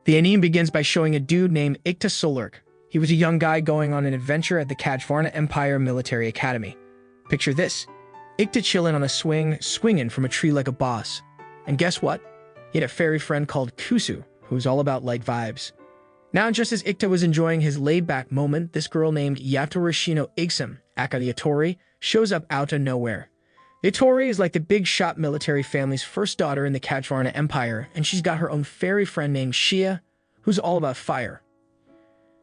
The anime begins by showing a dude named Ikta Solork. He was a young guy going on an adventure at the Katjvarna Empire Military Academy. Picture this: Ikta chilling on a swinging from a tree like a boss. And guess what? He had a fairy friend called Kusu, who was all about light vibes. Now, just as Ikta was enjoying his laid-back moment, this girl named Yatorishino Igsem, aka Yatori, shows up out of nowhere. Yatori is like the big shot military family's first daughter in the Katjvarna Empire, and she's got her own fairy friend named Shia, who's all about fire.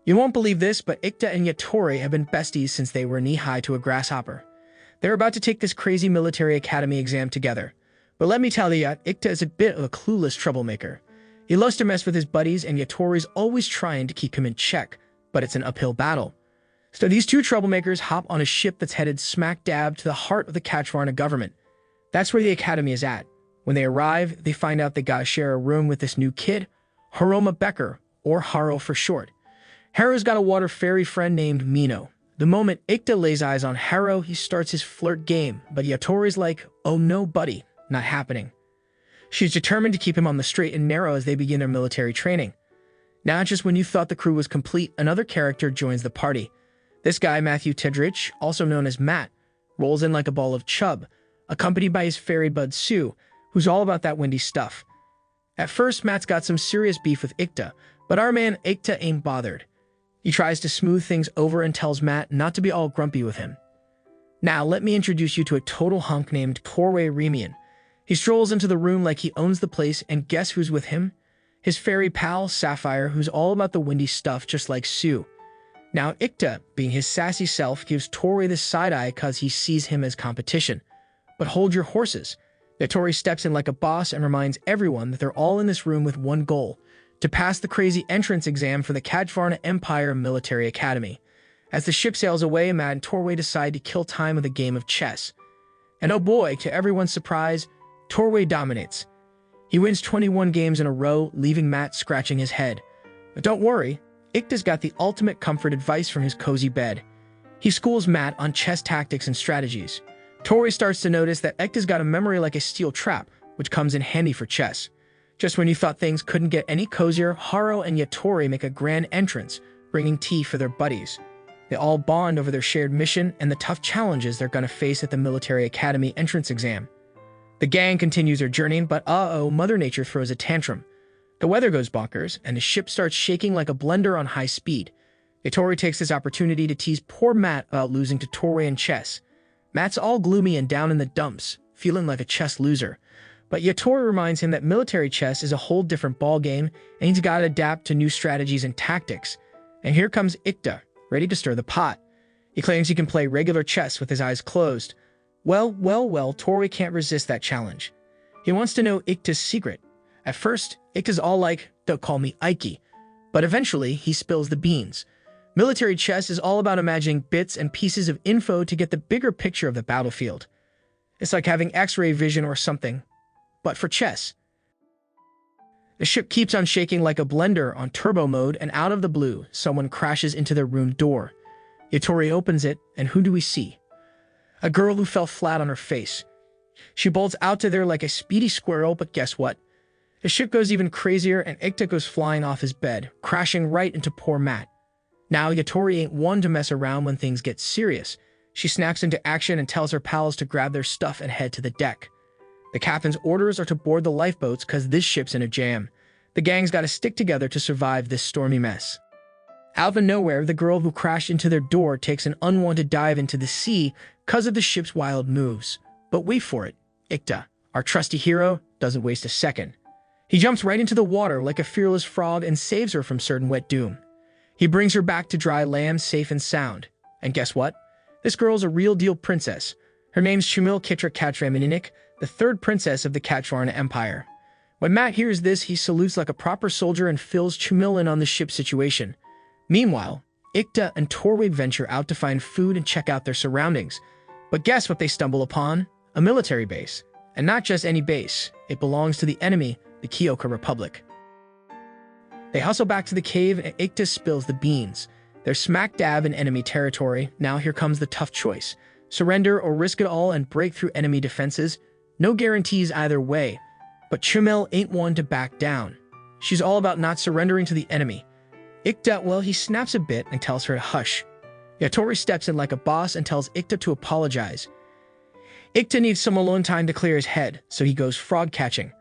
You won't believe this, but Ikta and Yatori have been besties since they were knee-high to a grasshopper. They're about to take this crazy military academy exam together. But let me tell you, Ikta is a bit of a clueless troublemaker. He loves to mess with his buddies, and Yatori's always trying to keep him in check, but it's an uphill battle. So these two troublemakers hop on a ship that's headed smack dab to the heart of the Katjvarna government. That's where the academy is at. When they arrive, they find out they gotta share a room with this new kid, Haroma Becker, or Haro for short. Haro's got a water fairy friend named Mino. The moment Ikta lays eyes on Haro, he starts his flirt game, but Yatori's like, oh no buddy, not happening. She's determined to keep him on the straight and narrow as they begin their military training. Now, just when you thought the crew was complete, another character joins the party. This guy, Matthew Tetojirichi, also known as Matt, rolls in like a ball of chub, accompanied by his fairy bud Sue, who's all about that windy stuff. At first, Matt's got some serious beef with Ikta, but our man Ikta ain't bothered. He tries to smooth things over and tells Matt not to be all grumpy with him. Now, let me introduce you to a total hunk named Torway Remion. He strolls into the room like he owns the place, and guess who's with him? His fairy pal, Sapphire, who's all about the windy stuff just like Sue. Now, Ikta, being his sassy self, gives Torway the side-eye cause he sees him as competition. But hold your horses. Yatori steps in like a boss and reminds everyone that they're all in this room with one goal: to pass the crazy entrance exam for the Katjvarna Empire Military Academy. As the ship sails away, Matt and Torway decide to kill time with a game of chess. And oh boy, to everyone's surprise, Torway dominates. He wins 21 games in a row, leaving Matt scratching his head. But don't worry, Ikta's got the ultimate comfort advice from his cozy bed. He schools Matt on chess tactics and strategies. Torway starts to notice that Ikta's got a memory like a steel trap, which comes in handy for chess. Just when you thought things couldn't get any cozier, Haro and Yatori make a grand entrance, bringing tea for their buddies. They all bond over their shared mission and the tough challenges they're going to face at the Military Academy entrance exam. The gang continues their journey, but Mother Nature throws a tantrum. The weather goes bonkers, and the ship starts shaking like a blender on high speed. Yatori takes this opportunity to tease poor Matt about losing to Torway in chess. Matt's all gloomy and down in the dumps, feeling like a chess loser. But Yatori reminds him that military chess is a whole different ballgame, and he's got to adapt to new strategies and tactics. And here comes Ikta, ready to stir the pot. He claims he can play regular chess with his eyes closed. Well, Torway can't resist that challenge. He wants to know Ikta's secret. At first, Ikta's all like, don't call me Ike. But eventually, he spills the beans. Military chess is all about imagining bits and pieces of info to get the bigger picture of the battlefield. It's like having X-ray vision or something, but for chess. The ship keeps on shaking like a blender on turbo mode, and out of the blue, someone crashes into their room door. Yatori opens it, and who do we see? A girl who fell flat on her face. She bolts out to there like a speedy squirrel, but guess what? The ship goes even crazier, and Ikta goes flying off his bed, crashing right into poor Matt. Now, Yatori ain't one to mess around when things get serious. She snaps into action and tells her pals to grab their stuff and head to the deck. The captain's orders are to board the lifeboats cause this ship's in a jam. The gang's gotta stick together to survive this stormy mess. Out of nowhere, the girl who crashed into their door takes an unwanted dive into the sea cause of the ship's wild moves. But wait for it, Ikta, our trusty hero, doesn't waste a second. He jumps right into the water like a fearless frog and saves her from certain wet doom. He brings her back to dry land safe and sound. And guess what? This girl's a real-deal princess. Her name's Chamille Kitora Katjvanmaninik, the third princess of the Katjvarna Empire. When Matt hears this, he salutes like a proper soldier and fills Chamille in on the ship situation. Meanwhile, Ikta and Torway venture out to find food and check out their surroundings. But guess what they stumble upon? A military base. And not just any base. It belongs to the enemy, the Kioka Republic. They hustle back to the cave and Ikta spills the beans. They're smack dab in enemy territory. Now here comes the tough choice. Surrender or risk it all and break through enemy defenses. No guarantees either way. But Chamille ain't one to back down. She's all about not surrendering to the enemy. Ikta, well, he snaps a bit and tells her to hush. Yatori steps in like a boss and tells Ikta to apologize. Ikta needs some alone time to clear his head, so he goes frog catching.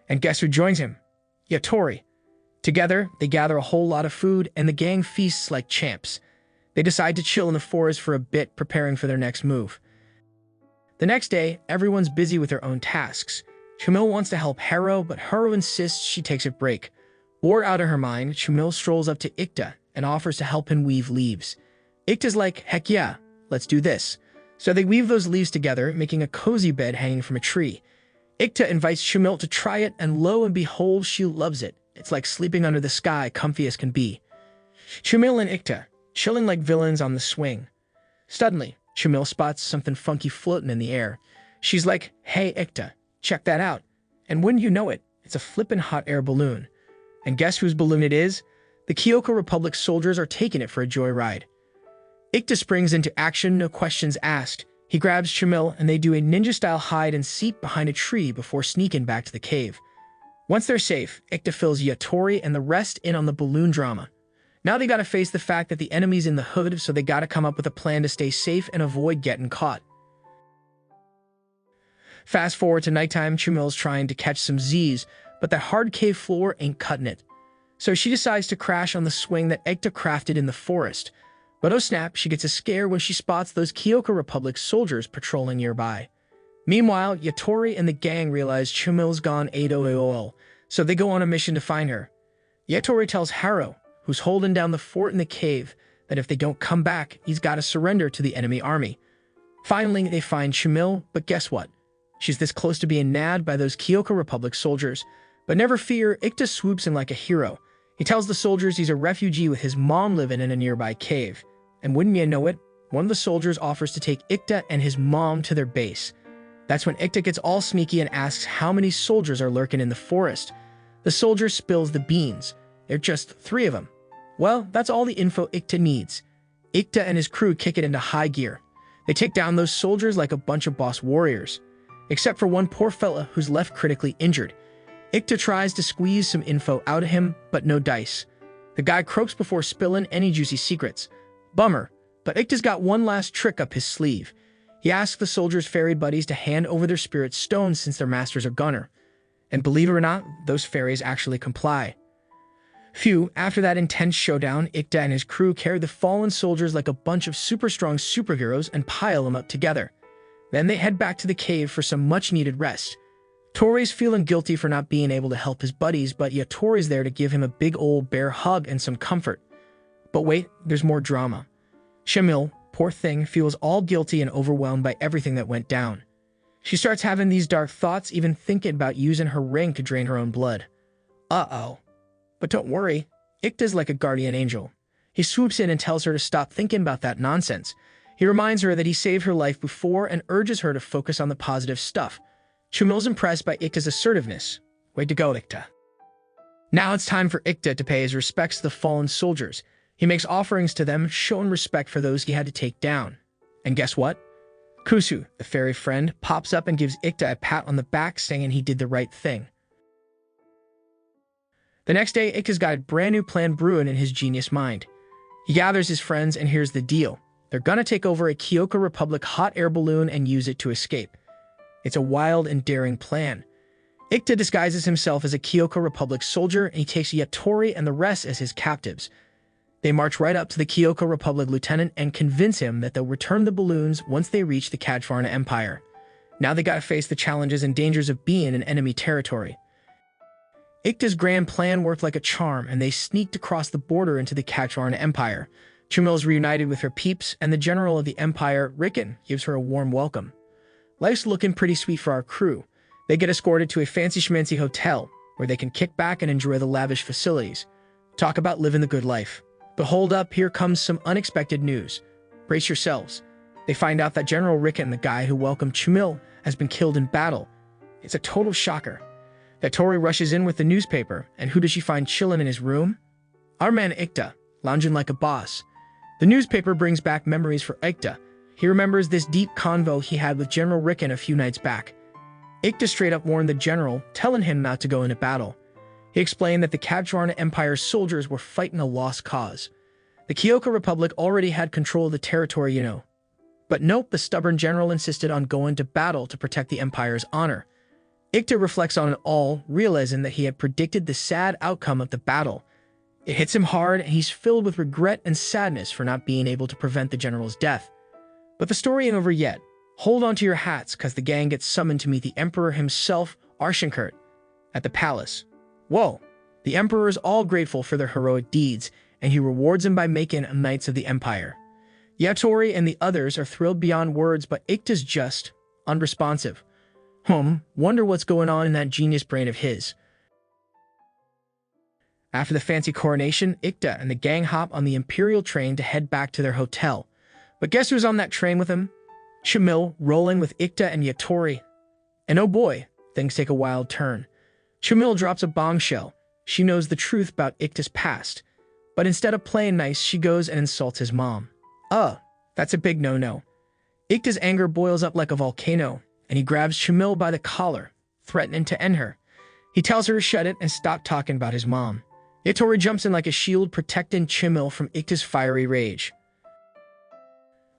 And guess who joins him? Yatori. Together, they gather a whole lot of food, and the gang feasts like champs. They decide to chill in the forest for a bit, preparing for their next move. The next day, everyone's busy with their own tasks. Chamille wants to help Hero, but Hero insists she takes a break. Bored out of her mind, Chamille strolls up to Ikta and offers to help him weave leaves. Ikta's like, heck yeah, let's do this. So they weave those leaves together, making a cozy bed hanging from a tree. Ikta invites Chamille to try it, and lo and behold, she loves it. It's like sleeping under the sky, comfy as can be. Chamille and Ikta, chilling like villains on the swing. Suddenly, Chamille spots something funky floating in the air. She's like, hey Ikta, check that out. And wouldn't you know it, it's a flippin' hot air balloon. And guess whose balloon it is? The Kioka Republic soldiers are taking it for a joyride. Ikta springs into action, no questions asked. He grabs Chamille and they do a ninja-style hide and seek behind a tree before sneaking back to the cave. Once they're safe, Ikta fills Yatori and the rest in on the balloon drama. Now they gotta face the fact that the enemy's in the hood, so they gotta come up with a plan to stay safe and avoid getting caught. Fast forward to nighttime, Chamille's trying to catch some Z's, but that hard cave floor ain't cutting it. So she decides to crash on the swing that Ikta crafted in the forest. But oh snap, she gets a scare when she spots those Kioka Republic soldiers patrolling nearby. Meanwhile, Yatori and the gang realize Chamille's gone AWOL, so they go on a mission to find her. Yatori tells Haro, who's holding down the fort in the cave, that if they don't come back, he's gotta surrender to the enemy army. Finally, they find Chamille, but guess what? She's this close to being nabbed by those Kioka Republic soldiers. But never fear, Ikta swoops in like a hero. He tells the soldiers he's a refugee with his mom living in a nearby cave. And wouldn't you know it, one of the soldiers offers to take Ikta and his mom to their base. That's when Ikta gets all sneaky and asks how many soldiers are lurking in the forest. The soldier spills the beans. There are just 3 of them. Well, that's all the info Ikta needs. Ikta and his crew kick it into high gear. They take down those soldiers like a bunch of boss warriors. Except for one poor fella who's left critically injured. Ikta tries to squeeze some info out of him, but no dice. The guy croaks before spilling any juicy secrets. Bummer, but Ikta's got one last trick up his sleeve. He asks the soldiers' fairy buddies to hand over their spirit stones since their masters are gunner. And believe it or not, those fairies actually comply. Phew, after that intense showdown, Ikta and his crew carry the fallen soldiers like a bunch of super strong superheroes and pile them up together. Then they head back to the cave for some much-needed rest. Torway's feeling guilty for not being able to help his buddies, but Yatori's there to give him a big old bear hug and some comfort. But wait, there's more drama. Chamille, poor thing, feels all guilty and overwhelmed by everything that went down. She starts having these dark thoughts, even thinking about using her ring to drain her own blood. Uh-oh. But don't worry, Ikta's like a guardian angel. He swoops in and tells her to stop thinking about that nonsense. He reminds her that he saved her life before and urges her to focus on the positive stuff. Chamille's impressed by Ikta's assertiveness. Way to go, Ikta. Now it's time for Ikta to pay his respects to the fallen soldiers. He makes offerings to them, showing respect for those he had to take down. And guess what? Kusu, the fairy friend, pops up and gives Ikta a pat on the back, saying he did the right thing. The next day, Ikta's got a brand new plan brewing in his genius mind. He gathers his friends, and here's the deal. They're gonna take over a Kioka Republic hot air balloon and use it to escape. It's a wild and daring plan. Ikta disguises himself as a Kioka Republic soldier, and he takes Yatori and the rest as his captives. They march right up to the Kioka Republic lieutenant and convince him that they'll return the balloons once they reach the Katjvarna Empire. Now they gotta face the challenges and dangers of being in enemy territory. Ikta's grand plan worked like a charm, and they sneaked across the border into the Katjvarna Empire. Chamille's reunited with her peeps, and the general of the empire, Rickon, gives her a warm welcome. Life's looking pretty sweet for our crew. They get escorted to a fancy schmancy hotel, where they can kick back and enjoy the lavish facilities. Talk about living the good life. But hold up, here comes some unexpected news. Brace yourselves. They find out that General Rickon, the guy who welcomed Chamille, has been killed in battle. It's a total shocker. Yatori rushes in with the newspaper, and who does she find chilling in his room? Our man Ikta, lounging like a boss. The newspaper brings back memories for Ikta. He remembers this deep convo he had with General Rickon a few nights back. Ikta straight up warned the general, telling him not to go into battle. He explained that the Katjvarna Empire's soldiers were fighting a lost cause. The Kioka Republic already had control of the territory, But nope, the stubborn general insisted on going to battle to protect the Empire's honor. Ikta reflects on it all, realizing that he had predicted the sad outcome of the battle. It hits him hard, and he's filled with regret and sadness for not being able to prevent the general's death. But the story ain't over yet. Hold on to your hats, cause the gang gets summoned to meet the Emperor himself, Arshinkert, at the palace. Whoa! The Emperor is all grateful for their heroic deeds, and he rewards them by making them Knights of the Empire. Yatori and the others are thrilled beyond words, but Ikta's just unresponsive. Wonder what's going on in that genius brain of his. After the fancy coronation, Ikta and the gang hop on the Imperial train to head back to their hotel. But guess who's on that train with him? Chamille, rolling with Ikta and Yatori. And oh boy, things take a wild turn. Chamille drops a bombshell. She knows the truth about Ikta's past. But instead of playing nice, she goes and insults his mom. That's a big no-no. Ikta's anger boils up like a volcano, and he grabs Chamille by the collar, threatening to end her. He tells her to shut it and stop talking about his mom. Yatori jumps in like a shield, protecting Chamille from Ikta's fiery rage.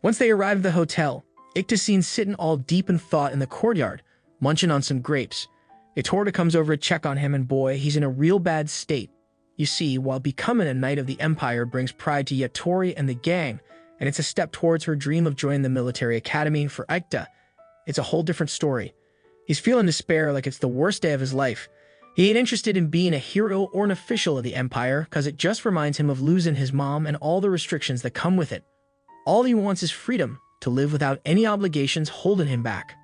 Once they arrive at the hotel, Ikta's seen sitting all deep in thought in the courtyard, munching on some grapes. Yatori comes over to check on him, and boy, he's in a real bad state. You see, while becoming a Knight of the Empire brings pride to Yatori and the gang, and it's a step towards her dream of joining the military academy, for Ikta, it's a whole different story. He's feeling despair like it's the worst day of his life. He ain't interested in being a hero or an official of the Empire, cause it just reminds him of losing his mom and all the restrictions that come with it. All he wants is freedom, to live without any obligations holding him back.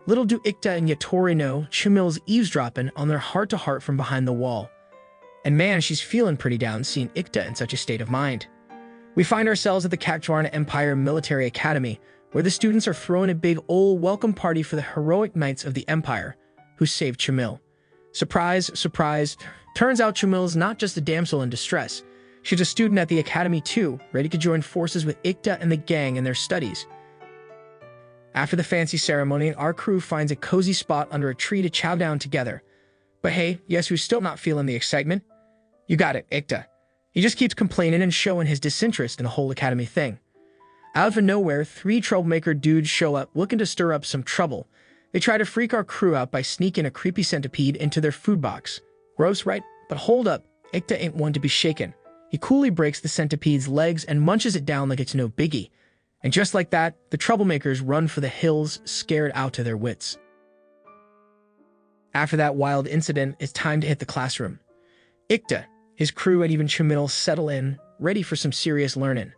Little do Ikta and Yatori know, Chamille's eavesdropping on their heart-to-heart from behind the wall. And man, she's feeling pretty down seeing Ikta in such a state of mind. We find ourselves at the Katjvarna Empire Military Academy, where the students are throwing a big ol' welcome party for the heroic Knights of the Empire, who saved Chamille. Surprise, surprise, turns out Chamille's not just a damsel in distress. She's a student at the academy too, ready to join forces with Ikta and the gang in their studies. After the fancy ceremony, our crew finds a cozy spot under a tree to chow down together. But hey, guess who's still not feeling the excitement? You got it, Ikta. He just keeps complaining and showing his disinterest in the whole academy thing. Out of nowhere, 3 troublemaker dudes show up looking to stir up some trouble. They try to freak our crew out by sneaking a creepy centipede into their food box. Gross, right? But hold up, Ikta ain't one to be shaken. He coolly breaks the centipede's legs and munches it down like it's no biggie. And just like that, the troublemakers run for the hills, scared out to their wits. After that wild incident, it's time to hit the classroom. Ikta, his crew, and even Chamille settle in, ready for some serious learning.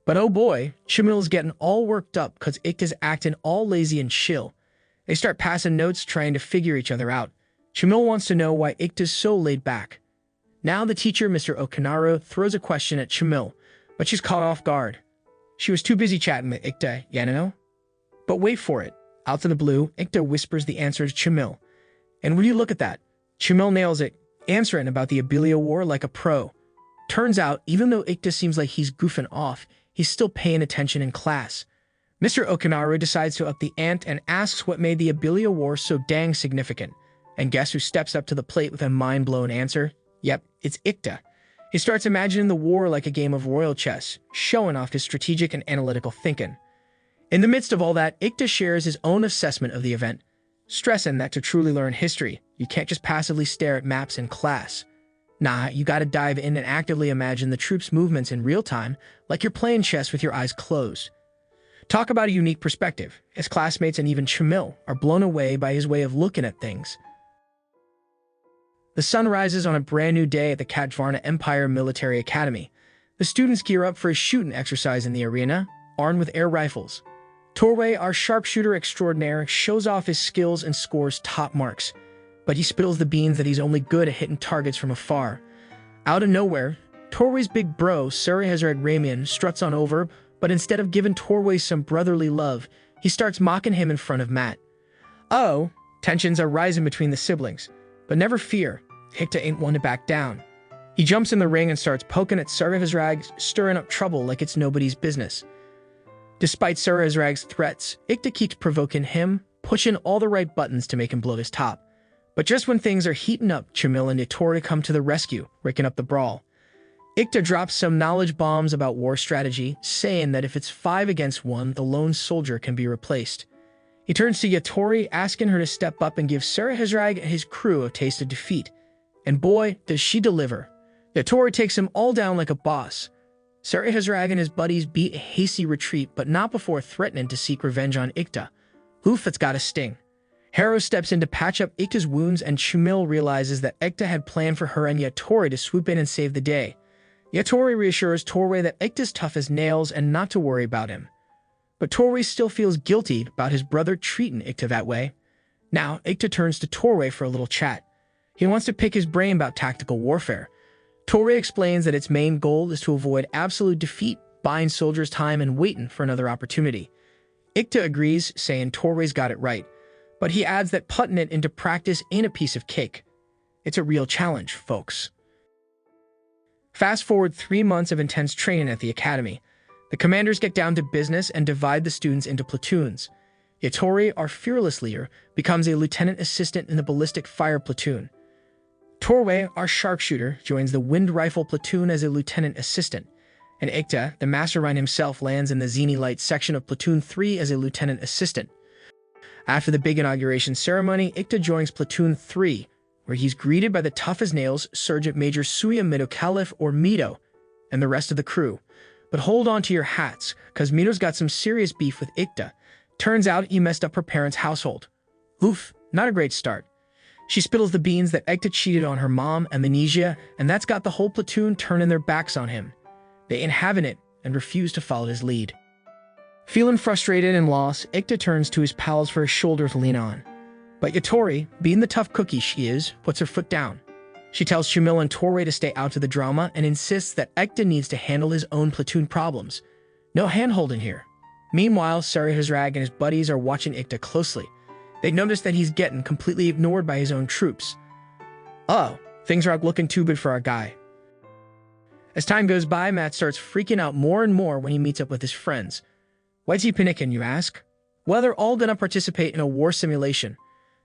But oh boy, Chamille's getting all worked up because Ikta's acting all lazy and chill. They start passing notes, trying to figure each other out. Chamille wants to know why Ikta's so laid back. Now the teacher, Mr. Okinaru, throws a question at Chamille, but she's caught off guard. She was too busy chatting with Ikta, But wait for it. Out of the blue, Ikta whispers the answer to Chamille. And when you look at that, Chamille nails it, answering about the Abilia War like a pro. Turns out, even though Ikta seems like he's goofing off, he's still paying attention in class. Mr. Okinaru decides to up the ante and asks what made the Abilia War so dang significant. And guess who steps up to the plate with a mind-blown answer? Yep, it's Ikta. He starts imagining the war like a game of royal chess, showing off his strategic and analytical thinking. In the midst of all that, Ikta shares his own assessment of the event, stressing that to truly learn history, you can't just passively stare at maps in class. Nah, you gotta dive in and actively imagine the troops' movements in real time, like you're playing chess with your eyes closed. Talk about a unique perspective. His classmates and even Chamille are blown away by his way of looking at things. The sun rises on a brand new day at the Katjvarna Empire Military Academy. The students gear up for a shooting exercise in the arena, armed with air rifles. Torway, our sharpshooter extraordinaire, shows off his skills and scores top marks. But he spills the beans that he's only good at hitting targets from afar. Out of nowhere, Torway's big bro, Torway Remion, struts on over, but instead of giving Torway some brotherly love, he starts mocking him in front of Matt. Oh, tensions are rising between the siblings. But never fear, Ikta ain't one to back down. He jumps in the ring and starts poking at Sarahizrag, stirring up trouble like it's nobody's business. Despite Sarahizrag's threats, Ikta keeps provoking him, pushing all the right buttons to make him blow his top. But just when things are heating up, Chamille and Yatori come to the rescue, raking up the brawl. Ikta drops some knowledge bombs about war strategy, saying that if it's 5 against 1, the lone soldier can be replaced. He turns to Yatori, asking her to step up and give Sarahazrag and his crew a taste of defeat. And boy, does she deliver. Yatori takes him all down like a boss. Sarahazrag and his buddies beat a hasty retreat, but not before threatening to seek revenge on Ikta. Oof, it's got a sting. Harrow steps in to patch up Ikta's wounds, and Chamille realizes that Ikta had planned for her and Yatori to swoop in and save the day. Yatori reassures Torway that Ikta's tough as nails and not to worry about him. But Torway still feels guilty about his brother treating Ikta that way. Now, Ikta turns to Torway for a little chat. He wants to pick his brain about tactical warfare. Torway explains that its main goal is to avoid absolute defeat, buying soldiers time and waiting for another opportunity. Ikta agrees, saying Torway's got it right, but he adds that putting it into practice ain't a piece of cake. It's a real challenge, folks. Fast forward 3 months of intense training at the academy. The commanders get down to business and divide the students into platoons. Yatori, our fearless leader, becomes a lieutenant assistant in the ballistic fire platoon. Torway, our sharpshooter, joins the wind rifle platoon as a lieutenant assistant, and Ikta, the mastermind himself, lands in the Zeni Light section of Platoon 3 as a lieutenant assistant. After the big inauguration ceremony, Ikta joins Platoon 3, where he's greeted by the tough-as-nails Sergeant Major Suya Mito or Mito, and the rest of the crew. But hold on to your hats, cause Mito's got some serious beef with Ikta. Turns out he messed up her parents' household. Oof, not a great start. She spittles the beans that Ikta cheated on her mom, Amnesia, and that's got the whole platoon turning their backs on him. They ain't having it and refuse to follow his lead. Feeling frustrated and lost, Ikta turns to his pals for a shoulder to lean on. But Yatori, being the tough cookie she is, puts her foot down. She tells Chamille and Torway to stay out of the drama and insists that Ikta needs to handle his own platoon problems. No hand-holding here. Meanwhile, Sarahazrag and his buddies are watching Ikta closely. They notice that he's getting completely ignored by his own troops. Oh, things aren't looking too good for our guy. As time goes by, Matt starts freaking out more and more when he meets up with his friends. Why's he panicking, you ask? Well, they're all gonna participate in a war simulation.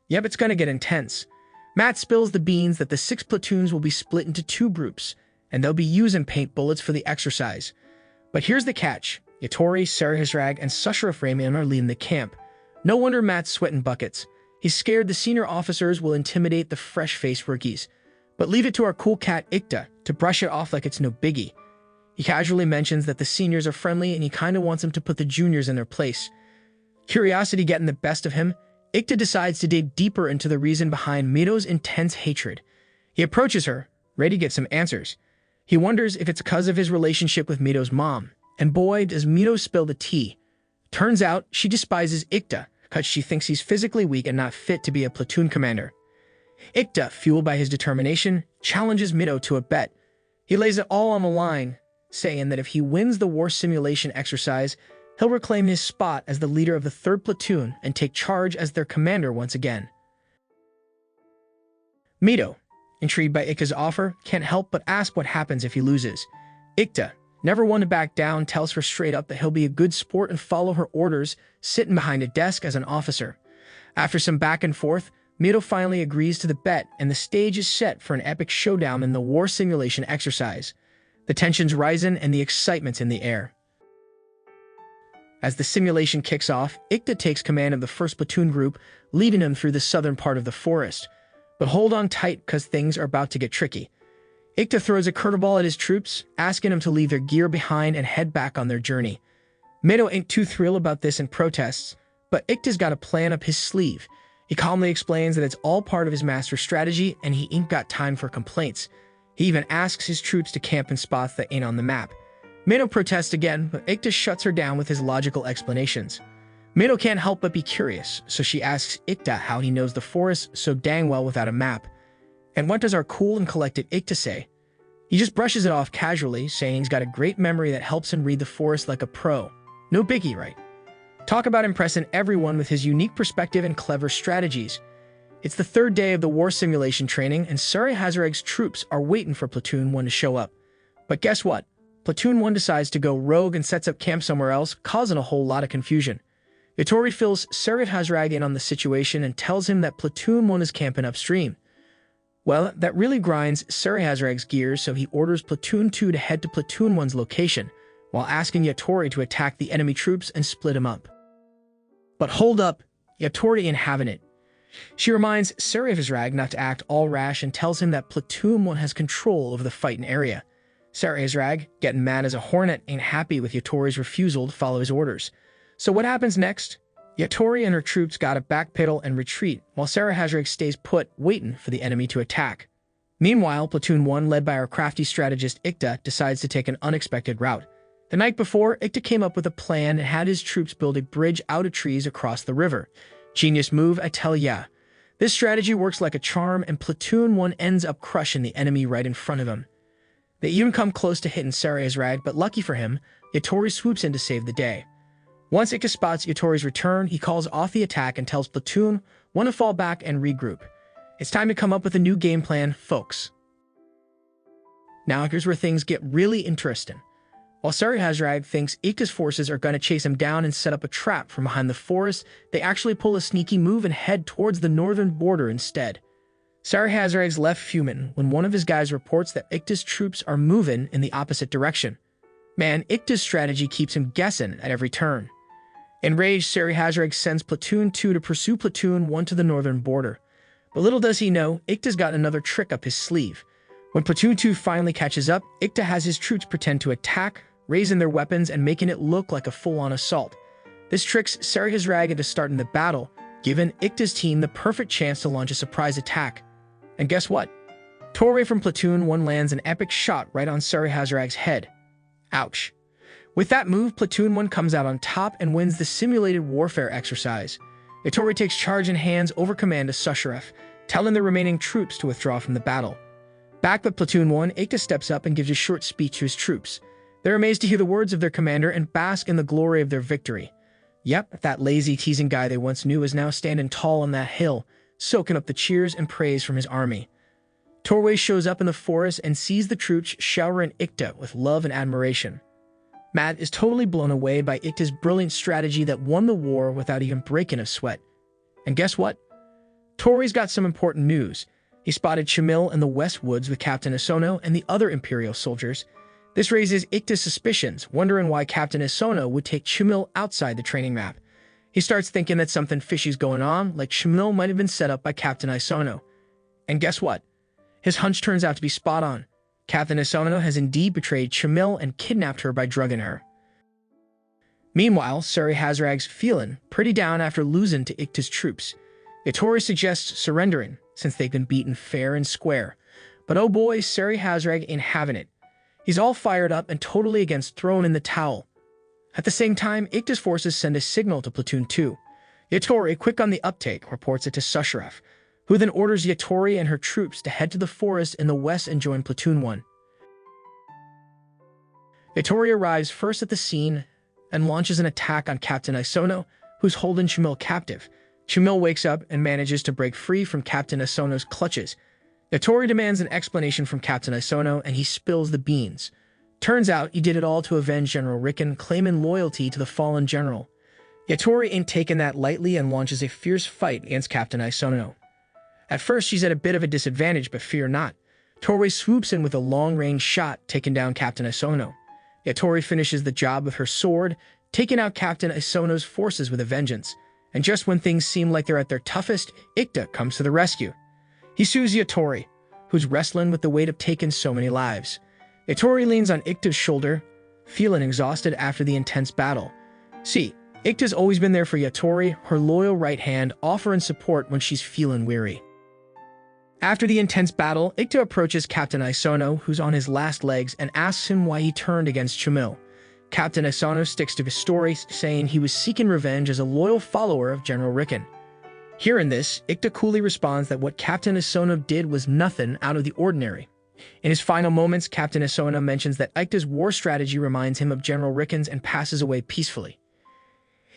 Yep, it's gonna get intense. Matt spills the beans that the 6 platoons will be split into 2 groups, and they'll be using paint bullets for the exercise. But here's the catch. Yatori, Sarahazrag, and Torway Remion are leading the camp. No wonder Matt's sweating buckets. He's scared the senior officers will intimidate the fresh-faced rookies. But leave it to our cool cat Ikta to brush it off like it's no biggie. He casually mentions that the seniors are friendly and he kinda wants them to put the juniors in their place. Curiosity getting the best of him, Ikta decides to dig deeper into the reason behind Mito's intense hatred. He approaches her, ready to get some answers. He wonders if it's because of his relationship with Mito's mom. And boy, does Mito spill the tea. Turns out, she despises Ikta because she thinks he's physically weak and not fit to be a platoon commander. Ikta, fueled by his determination, challenges Mito to a bet. He lays it all on the line, saying that if he wins the war simulation exercise, he'll reclaim his spot as the leader of the 3rd platoon and take charge as their commander once again. Mito, intrigued by Ikta's offer, can't help but ask what happens if he loses. Ikta, never one to back down, tells her straight up that he'll be a good sport and follow her orders, sitting behind a desk as an officer. After some back and forth, Mito finally agrees to the bet, and the stage is set for an epic showdown in the war simulation exercise. The tension's rising and the excitement's in the air. As the simulation kicks off, Ikta takes command of the 1st platoon group, leading them through the southern part of the forest. But hold on tight, cause things are about to get tricky. Ikta throws a curveball at his troops, asking them to leave their gear behind and head back on their journey. Mito ain't too thrilled about this and protests, but Ikta's got a plan up his sleeve. He calmly explains that it's all part of his master strategy and he ain't got time for complaints. He even asks his troops to camp in spots that ain't on the map. Mito protests again, but Ikta shuts her down with his logical explanations. Mito can't help but be curious, so she asks Ikta how he knows the forest so dang well without a map. And what does our cool and collected Ikta say? He just brushes it off casually, saying he's got a great memory that helps him read the forest like a pro. No biggie, right? Talk about impressing everyone with his unique perspective and clever strategies. It's the 3rd day of the war simulation training, and Sarahazrag's troops are waiting for Platoon 1 to show up. But guess what? Platoon 1 decides to go rogue and sets up camp somewhere else, causing a whole lot of confusion. Yatori fills Sarihazrag in on the situation and tells him that Platoon 1 is camping upstream. Well, that really grinds Sarihazrag's gears, so he orders Platoon 2 to head to Platoon 1's location, while asking Yatori to attack the enemy troops and split them up. But hold up, Yatori ain't having it. She reminds Sarihazrag not to act all rash and tells him that Platoon 1 has control over the fighting area. Sarihazrag, getting mad as a hornet, ain't happy with Yatori's refusal to follow his orders. So what happens next? Yatori and her troops gotta backpedal and retreat, while Sarihazrag stays put, waiting for the enemy to attack. Meanwhile, Platoon 1, led by our crafty strategist Ikta, decides to take an unexpected route. The night before, Ikta came up with a plan and had his troops build a bridge out of trees across the river. Genius move, I tell ya. This strategy works like a charm, and Platoon 1 ends up crushing the enemy right in front of him. They even come close to hitting Sarihazrag, but lucky for him, Yatori swoops in to save the day. Once Ikta spots Yatori's return, he calls off the attack and tells Platoon 1 to fall back and regroup. It's time to come up with a new game plan, folks. Now here's where things get really interesting. While Sarihazrag thinks Ikta's forces are going to chase him down and set up a trap from behind the forest, they actually pull a sneaky move and head towards the northern border instead. Sarihazrag's left fuming when one of his guys reports that Ikta's troops are moving in the opposite direction. Man, Ikta's strategy keeps him guessing at every turn. Enraged, Sarihazrag sends Platoon 2 to pursue Platoon 1 to the northern border. But little does he know, Ikta's got another trick up his sleeve. When Platoon 2 finally catches up, Ikta has his troops pretend to attack, raising their weapons and making it look like a full-on assault. This tricks Sarihazrag into starting the battle, giving Ikta's team the perfect chance to launch a surprise attack. And guess what? Torway from Platoon 1 lands an epic shot right on Sarihazrag's head. Ouch. With that move, Platoon 1 comes out on top and wins the simulated warfare exercise. Yatori takes charge and hands over command to Susharef, telling the remaining troops to withdraw from the battle. Back by Platoon 1, Ikta steps up and gives a short speech to his troops. They're amazed to hear the words of their commander and bask in the glory of their victory. Yep, that lazy, teasing guy they once knew is now standing tall on that hill, soaking up the cheers and praise from his army. Torway shows up in the forest and sees the troops showering Ikta with love and admiration. Matt is totally blown away by Ikta's brilliant strategy that won the war without even breaking a sweat. And guess what? Torway's got some important news. He spotted Chamille in the West Woods with Captain Isono and the other Imperial soldiers. This raises Ikta's suspicions, wondering why Captain Isono would take Chamille outside the training map. He starts thinking that something fishy's going on, like Chamille might have been set up by Captain Isono. And guess what? His hunch turns out to be spot on. Captain Isono has indeed betrayed Chamille and kidnapped her by drugging her. Meanwhile, Sarihazrag's feeling pretty down after losing to Ikta's troops. Yatori suggests surrendering, since they've been beaten fair and square. But oh boy, Sarihazrag ain't having it. He's all fired up and totally against throwing in the towel. At the same time, Ikta's forces send a signal to Platoon 2. Yatori, quick on the uptake, reports it to Susharef, who then orders Yatori and her troops to head to the forest in the west and join Platoon 1. Yatori arrives first at the scene and launches an attack on Captain Isono, who's holding Chamille captive. Chamille wakes up and manages to break free from Captain Isono's clutches. Yatori demands an explanation from Captain Isono, and he spills the beans. Turns out he did it all to avenge General Rickon, claiming loyalty to the fallen general. Yatori ain't taking that lightly and launches a fierce fight against Captain Isono. At first, she's at a bit of a disadvantage, but fear not. Torway swoops in with a long-range shot, taking down Captain Isono. Yatori finishes the job with her sword, taking out Captain Isono's forces with a vengeance. And just when things seem like they're at their toughest, Ikta comes to the rescue. He sues Yatori, who's wrestling with the weight of taking so many lives. Yatori leans on Ikta's shoulder, feeling exhausted after the intense battle. See, Ikta's always been there for Yatori, her loyal right hand, offering support when she's feeling weary. After the intense battle, Ikta approaches Captain Isono, who's on his last legs, and asks him why he turned against Chamille. Captain Isono sticks to his story, saying he was seeking revenge as a loyal follower of General Rickon. Hearing this, Ikta coolly responds that what Captain Isono did was nothing out of the ordinary. In his final moments, Captain Isono mentions that Ikta's war strategy reminds him of General Rickon's and passes away peacefully.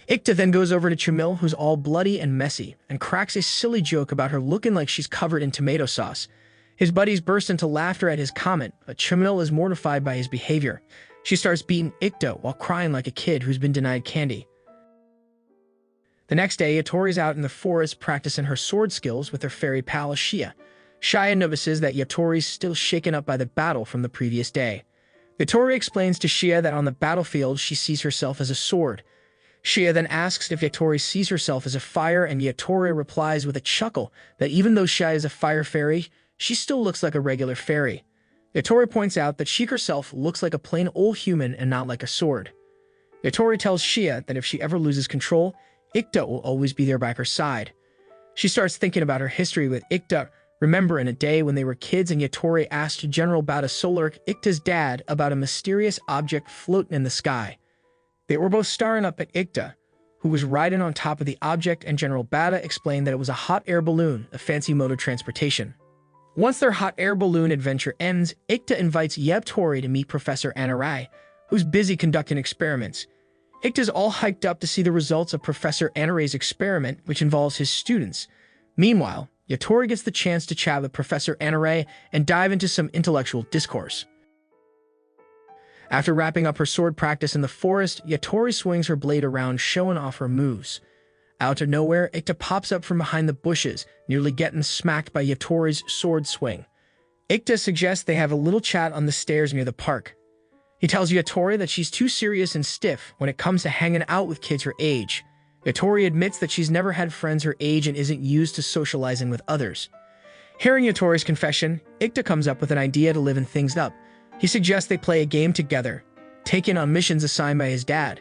Ikta then goes over to Chamille, who's all bloody and messy, and cracks a silly joke about her looking like she's covered in tomato sauce. His buddies burst into laughter at his comment, but Chamille is mortified by his behavior. She starts beating Ikta while crying like a kid who's been denied candy. The next day, Yatori's out in the forest practicing her sword skills with her fairy pal Shia. Shia notices that Yatori's still shaken up by the battle from the previous day. Yatori explains to Shia that on the battlefield she sees herself as a sword. Shia then asks if Yatori sees herself as a fire, and Yatori replies with a chuckle that even though Shia is a fire fairy, she still looks like a regular fairy. Yatori points out that she herself looks like a plain old human and not like a sword. Yatori tells Shia that if she ever loses control, Ikta will always be there by her side. She starts thinking about her history with Ikta, remembering a day when they were kids and Yatori asked General Ikta Solork, Ikta's dad, about a mysterious object floating in the sky. They were both staring up at Ikta, who was riding on top of the object, and General Ikta explained that it was a hot air balloon, a fancy mode of transportation. Once their hot air balloon adventure ends, Ikta invites Yatori to meet Professor Anarai, who's busy conducting experiments. Ikta's all hyped up to see the results of Professor Anarai's experiment, which involves his students. Meanwhile, Yatori gets the chance to chat with Professor Anarai and dive into some intellectual discourse. After wrapping up her sword practice in the forest, Yatori swings her blade around, showing off her moves. Out of nowhere, Ikta pops up from behind the bushes, nearly getting smacked by Yatori's sword swing. Ikta suggests they have a little chat on the stairs near the park. He tells Yatori that she's too serious and stiff when it comes to hanging out with kids her age. Yatori admits that she's never had friends her age and isn't used to socializing with others. Hearing Yatori's confession, Ikta comes up with an idea to liven things up. He suggests they play a game together, taking on missions assigned by his dad.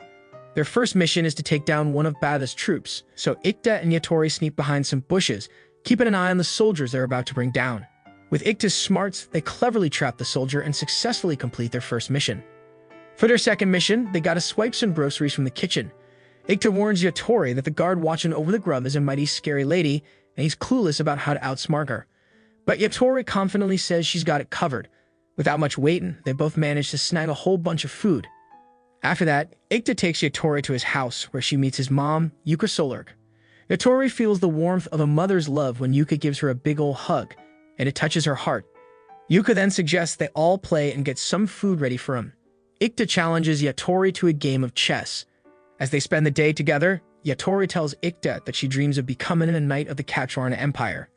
Their first mission is to take down one of Bada's troops, so Ikta and Yatori sneak behind some bushes, keeping an eye on the soldiers they're about to bring down. With Ikta's smarts, they cleverly trap the soldier and successfully complete their first mission. For their second mission, they gotta swipe some groceries from the kitchen. Ikta warns Yatori that the guard watching over the grub is a mighty scary lady, and he's clueless about how to outsmart her. But Yatori confidently says she's got it covered. Without much waiting, they both manage to snag a whole bunch of food. After that, Ikta takes Yatori to his house, where she meets his mom, Ikta Solork. Yatori feels the warmth of a mother's love when Yuka gives her a big ol' hug, and it touches her heart. Yuka then suggests they all play and get some food ready for him. Ikta challenges Yatori to a game of chess. As they spend the day together, Yatori tells Ikta that she dreams of becoming a knight of the Katjvarna Empire.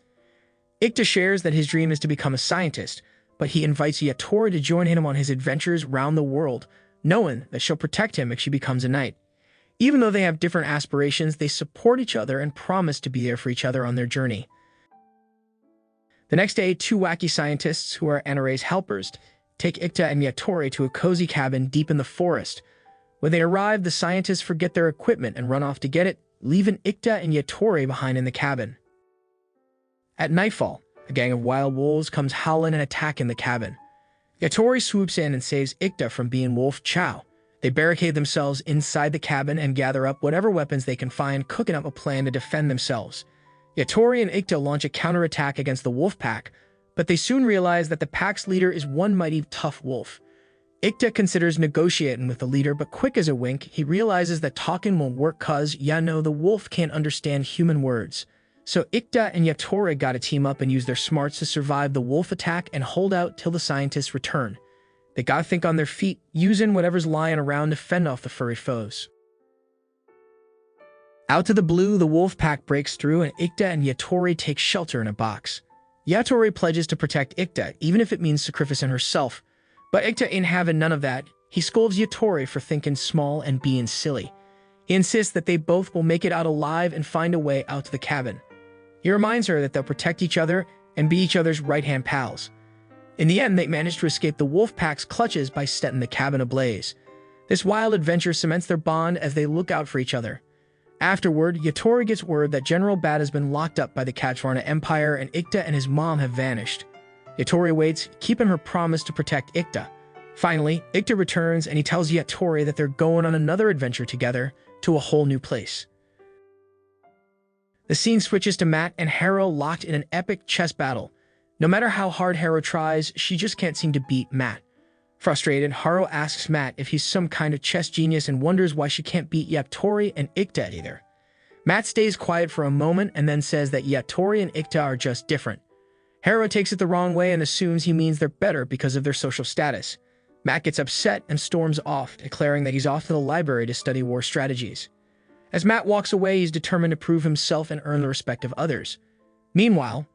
Ikta shares that his dream is to become a scientist, but he invites Yatori to join him on his adventures round the world, knowing that she'll protect him if she becomes a knight. Even though they have different aspirations, they support each other and promise to be there for each other on their journey. The next day, two wacky scientists, who are Anarai's helpers, take Ikta and Yatori to a cozy cabin deep in the forest. When they arrive, the scientists forget their equipment and run off to get it, leaving Ikta and Yatori behind in the cabin. At nightfall, a gang of wild wolves comes howling and attacking the cabin. Yatori swoops in and saves Ikta from being wolf chow. They barricade themselves inside the cabin and gather up whatever weapons they can find, cooking up a plan to defend themselves. Yatori and Ikta launch a counterattack against the wolf pack, but they soon realize that the pack's leader is one mighty tough wolf. Ikta considers negotiating with the leader, but quick as a wink, he realizes that talking won't work cause, the wolf can't understand human words. So Ikta and Yatori gotta team up and use their smarts to survive the wolf attack and hold out till the scientists return. They gotta think on their feet, using whatever's lying around to fend off the furry foes. Out to the blue, the wolf pack breaks through and Ikta and Yatori take shelter in a box. Yatori pledges to protect Ikta, even if it means sacrificing herself. But Ikta ain't having none of that. He scolds Yatori for thinking small and being silly. He insists that they both will make it out alive and find a way out to the cabin. He reminds her that they'll protect each other and be each other's right-hand pals. In the end, they manage to escape the wolf pack's clutches by setting the cabin ablaze. This wild adventure cements their bond as they look out for each other. Afterward, Yatori gets word that General Bad has been locked up by the Katjvarna Empire and Ikta and his mom have vanished. Yatori waits, keeping her promise to protect Ikta. Finally, Ikta returns and he tells Yatori that they're going on another adventure together to a whole new place. The scene switches to Matt and Haro locked in an epic chess battle. No matter how hard Haro tries, she just can't seem to beat Matt. Frustrated, Haro asks Matt if he's some kind of chess genius and wonders why she can't beat Yatori and Ikta either. Matt stays quiet for a moment and then says that Yatori and Ikta are just different. Haro takes it the wrong way and assumes he means they're better because of their social status. Matt gets upset and storms off, declaring that he's off to the library to study war strategies. As Matt walks away, he's determined to prove himself and earn the respect of others. Meanwhile,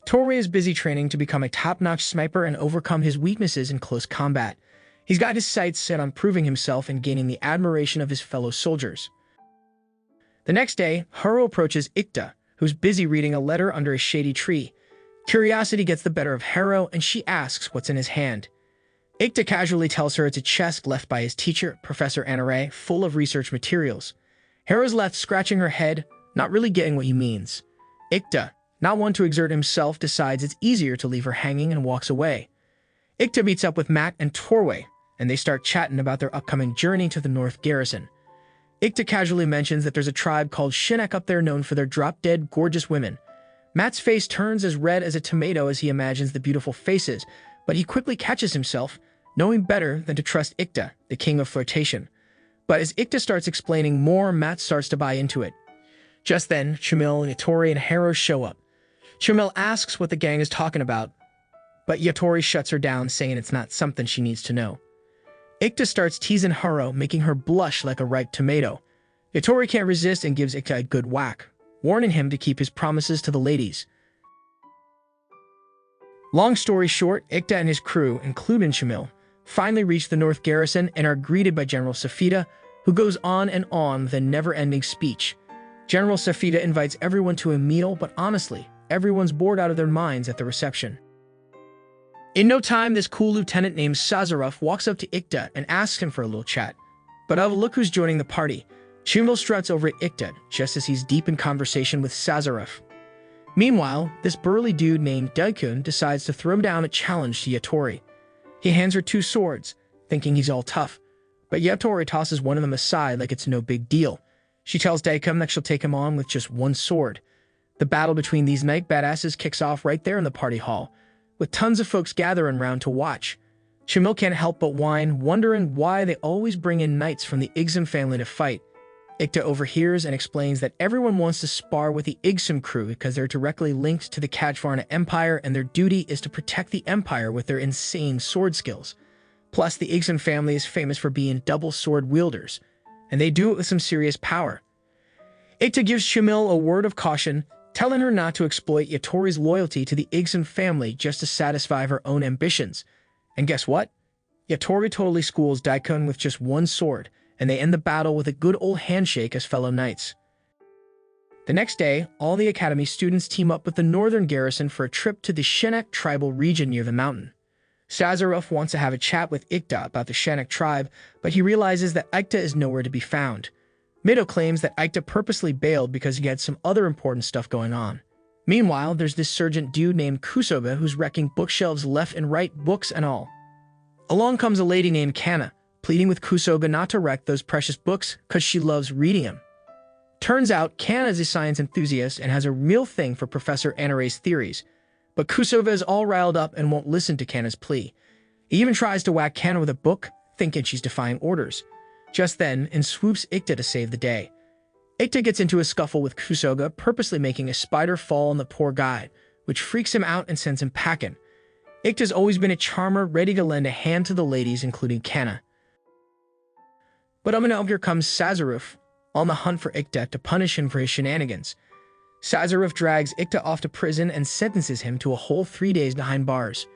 Torway is busy training to become a top-notch sniper and overcome his weaknesses in close combat. He's got his sights set on proving himself and gaining the admiration of his fellow soldiers. The next day, Haro approaches Ikta, who's busy reading a letter under a shady tree. Curiosity gets the better of Haro, and she asks what's in his hand. Ikta casually tells her it's a chest left by his teacher, Professor Anare, full of research materials. Haro's left scratching her head, not really getting what he means. Ikta, not one to exert himself, decides it's easier to leave her hanging and walks away. Ikta meets up with Matt and Torway, and they start chatting about their upcoming journey to the North Garrison. Ikta casually mentions that there's a tribe called Shinnak up there known for their drop-dead, gorgeous women. Matt's face turns as red as a tomato as he imagines the beautiful faces, but he quickly catches himself, knowing better than to trust Ikta, the king of flirtation. But as Ikta starts explaining more, Matt starts to buy into it. Just then, Chamille, Yatori, and Haro show up. Chamille asks what the gang is talking about, but Yatori shuts her down, saying it's not something she needs to know. Ikta starts teasing Haro, making her blush like a ripe tomato. Yatori can't resist and gives Ikta a good whack, warning him to keep his promises to the ladies. Long story short, Ikta and his crew, including Chamille, finally reach the North Garrison and are greeted by General Safida, who goes on and on with a never-ending speech. General Safida invites everyone to a meal, but honestly, everyone's bored out of their minds at the reception. In no time, this cool lieutenant named Sazarov walks up to Ikta and asks him for a little chat. But oh, look who's joining the party. Chamille struts over at Ikta, just as he's deep in conversation with Sazarov. Meanwhile, this burly dude named Daikun decides to throw down a challenge to Yatori. He hands her 2 swords, thinking he's all tough, but Yatori tosses one of them aside like it's no big deal. She tells Daikun that she'll take him on with just 1 sword. The battle between these knight badasses kicks off right there in the party hall, with tons of folks gathering around to watch. Chamille can't help but whine, wondering why they always bring in knights from the Igsem family to fight. Ikta overhears and explains that everyone wants to spar with the Igsem crew because they're directly linked to the Katjvarna Empire and their duty is to protect the Empire with their insane sword skills. Plus, the Igsem family is famous for being double sword wielders, and they do it with some serious power. Ikta gives Chamille a word of caution, telling her not to exploit Yatori's loyalty to the Igsem family just to satisfy her own ambitions. And guess what? Yatori totally schools Daikun with just 1 sword, and they end the battle with a good old handshake as fellow knights. The next day, all the academy students team up with the northern garrison for a trip to the Shinnak tribal region near the mountain. Sazarov wants to have a chat with Ikta about the Shinnak tribe, but he realizes that Ikta is nowhere to be found. Mido claims that Ikta purposely bailed because he had some other important stuff going on. Meanwhile, there's this sergeant dude named Kusoga who's wrecking bookshelves left and right, books and all. Along comes a lady named Kana, pleading with Kusoga not to wreck those precious books because she loves reading them. Turns out, Kana is a science enthusiast and has a real thing for Professor Anare's theories, but Kusoga is all riled up and won't listen to Kana's plea. He even tries to whack Kana with a book, thinking she's defying orders. Just then, in swoops Ikta to save the day. Ikta gets into a scuffle with Kusoga, purposely making a spider fall on the poor guy, which freaks him out and sends him packing. Ikta's always been a charmer, ready to lend a hand to the ladies, including Kana. But here comes Sazarov, on the hunt for Ikta to punish him for his shenanigans. Sazarov drags Ikta off to prison and sentences him to a whole 3 days behind bars.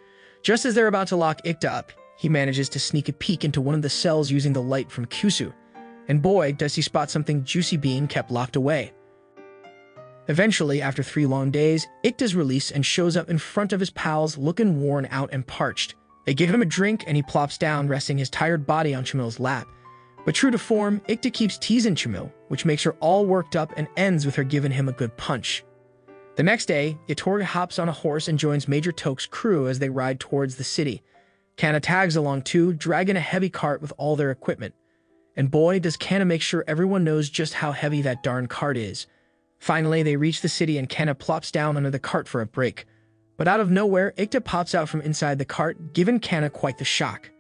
Just as they're about to lock Ikta up, he manages to sneak a peek into one of the cells using the light from Kusu. And boy, does he spot something juicy being kept locked away. Eventually, after 3 long days, Ikta's released and shows up in front of his pals looking worn out and parched. They give him a drink and he plops down, resting his tired body on Chamille's lap. But true to form, Ikta keeps teasing Chamille, which makes her all worked up and ends with her giving him a good punch. The next day, Yatori hops on a horse and joins Major Toke's crew as they ride towards the city. Kana tags along too, dragging a heavy cart with all their equipment. And boy, does Kana make sure everyone knows just how heavy that darn cart is. Finally, they reach the city and Kana plops down under the cart for a break. But out of nowhere, Ikta pops out from inside the cart, giving Kana quite the shock.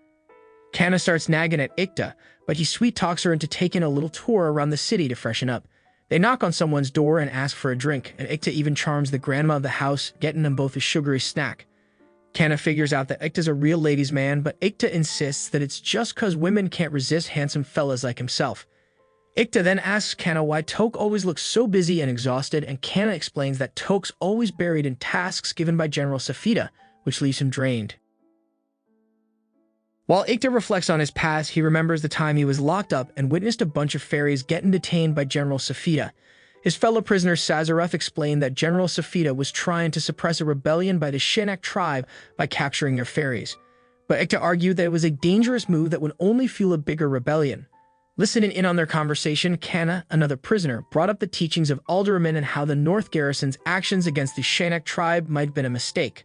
Kana starts nagging at Ikta, but he sweet-talks her into taking a little tour around the city to freshen up. They knock on someone's door and ask for a drink, and Ikta even charms the grandma of the house, getting them both a sugary snack. Kana figures out that Ikta's a real ladies' man, but Ikta insists that it's just 'cause women can't resist handsome fellas like himself. Ikta then asks Kana why Tok always looks so busy and exhausted, and Kana explains that Tok's always buried in tasks given by General Safida, which leaves him drained. While Ikta reflects on his past, he remembers the time he was locked up and witnessed a bunch of ferries getting detained by General Safida. His fellow prisoner Sazaruf explained that General Safida was trying to suppress a rebellion by the Shinnak tribe by capturing their ferries. But Ikta argued that it was a dangerous move that would only fuel a bigger rebellion. Listening in on their conversation, Kana, another prisoner, brought up the teachings of Alderamin and how the North Garrison's actions against the Shinnak tribe might have been a mistake.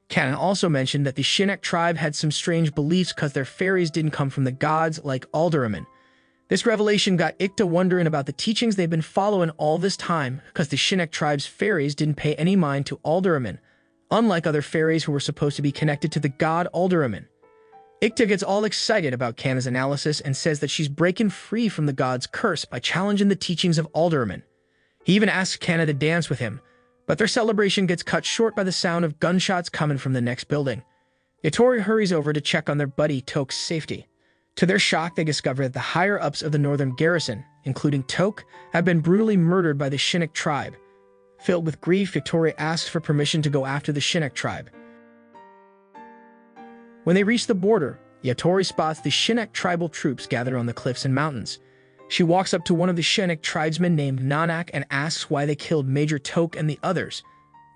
Kana also mentioned that the Shinnak tribe had some strange beliefs because their ferries didn't come from the gods like Alderamin. This revelation got Ikta wondering about the teachings they've been following all this time, because the Shinnak tribe's ferries didn't pay any mind to Alderamin, unlike other ferries who were supposed to be connected to the god Alderamin. Ikta gets all excited about Kana's analysis and says that she's breaking free from the god's curse by challenging the teachings of Alderamin. He even asks Kana to dance with him, but their celebration gets cut short by the sound of gunshots coming from the next building. Yatori hurries over to check on their buddy Tok's safety. To their shock, they discover that the higher-ups of the northern garrison, including Tok, have been brutally murdered by the Shinnak tribe. Filled with grief, Yatori asks for permission to go after the Shinnak tribe. When they reach the border, Yatori spots the Shinnak tribal troops gathered on the cliffs and mountains. She walks up to one of the Shinnak tribesmen named Nanak and asks why they killed Major Tok and the others.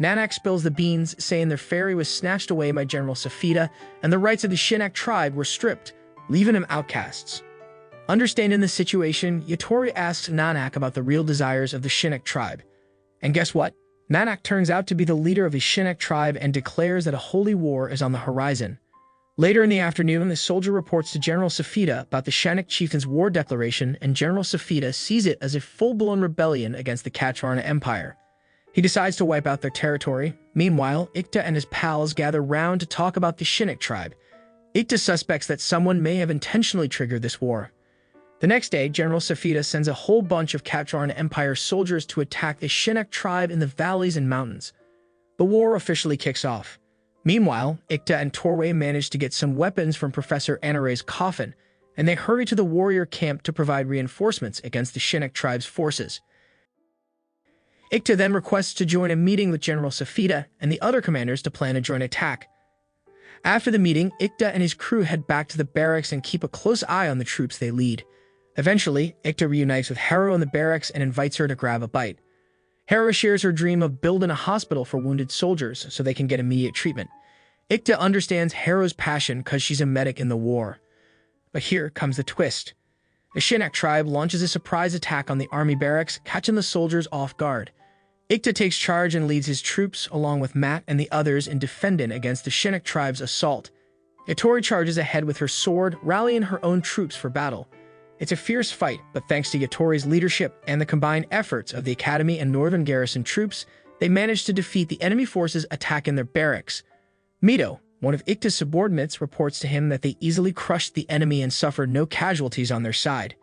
Nanak spills the beans, saying their ferry was snatched away by General Safida and the rights of the Shinnak tribe were stripped, leaving them outcasts. Understanding the situation, Yatori asks Nanak about the real desires of the Shinnak tribe. And guess what? Nanak turns out to be the leader of the Shinnak tribe and declares that a holy war is on the horizon. Later in the afternoon, the soldier reports to General Safida about the Shinnak chieftain's war declaration, and General Safida sees it as a full-blown rebellion against the Katjvarna Empire. He decides to wipe out their territory. Meanwhile, Ikta and his pals gather round to talk about the Shinnak tribe. Ikta suspects that someone may have intentionally triggered this war. The next day, General Safida sends a whole bunch of Katjvarna Empire soldiers to attack the Shinnak tribe in the valleys and mountains. The war officially kicks off. Meanwhile, Ikta and Torway manage to get some weapons from Professor Anaray's coffin, and they hurry to the warrior camp to provide reinforcements against the Shinnak tribe's forces. Ikta then requests to join a meeting with General Safida and the other commanders to plan a joint attack. After the meeting, Ikta and his crew head back to the barracks and keep a close eye on the troops they lead. Eventually, Ikta reunites with Hero in the barracks and invites her to grab a bite. Hero shares her dream of building a hospital for wounded soldiers so they can get immediate treatment. Ikta understands Hero's passion because she's a medic in the war. But here comes the twist. The Shinnak tribe launches a surprise attack on the army barracks, catching the soldiers off guard. Ikta takes charge and leads his troops, along with Matt and the others, in defending against the Shinnak tribe's assault. Yatori charges ahead with her sword, rallying her own troops for battle. It's a fierce fight, but thanks to Yatori's leadership and the combined efforts of the Academy and Northern Garrison troops, they manage to defeat the enemy forces attacking their barracks. Mito, one of Ikta's subordinates, reports to him that they easily crushed the enemy and suffered no casualties on their side.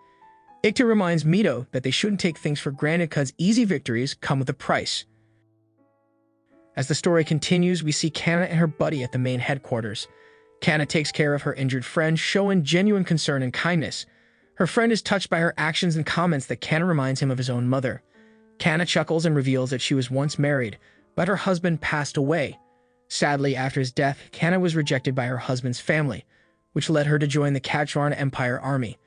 Ikta reminds Mito that they shouldn't take things for granted because easy victories come with a price. As the story continues, we see Kana and her buddy at the main headquarters. Kana takes care of her injured friend, showing genuine concern and kindness. Her friend is touched by her actions and comments that Kana reminds him of his own mother. Kana chuckles and reveals that she was once married, but her husband passed away. Sadly, after his death, Kana was rejected by her husband's family, which led her to join the Katjvarna Empire army.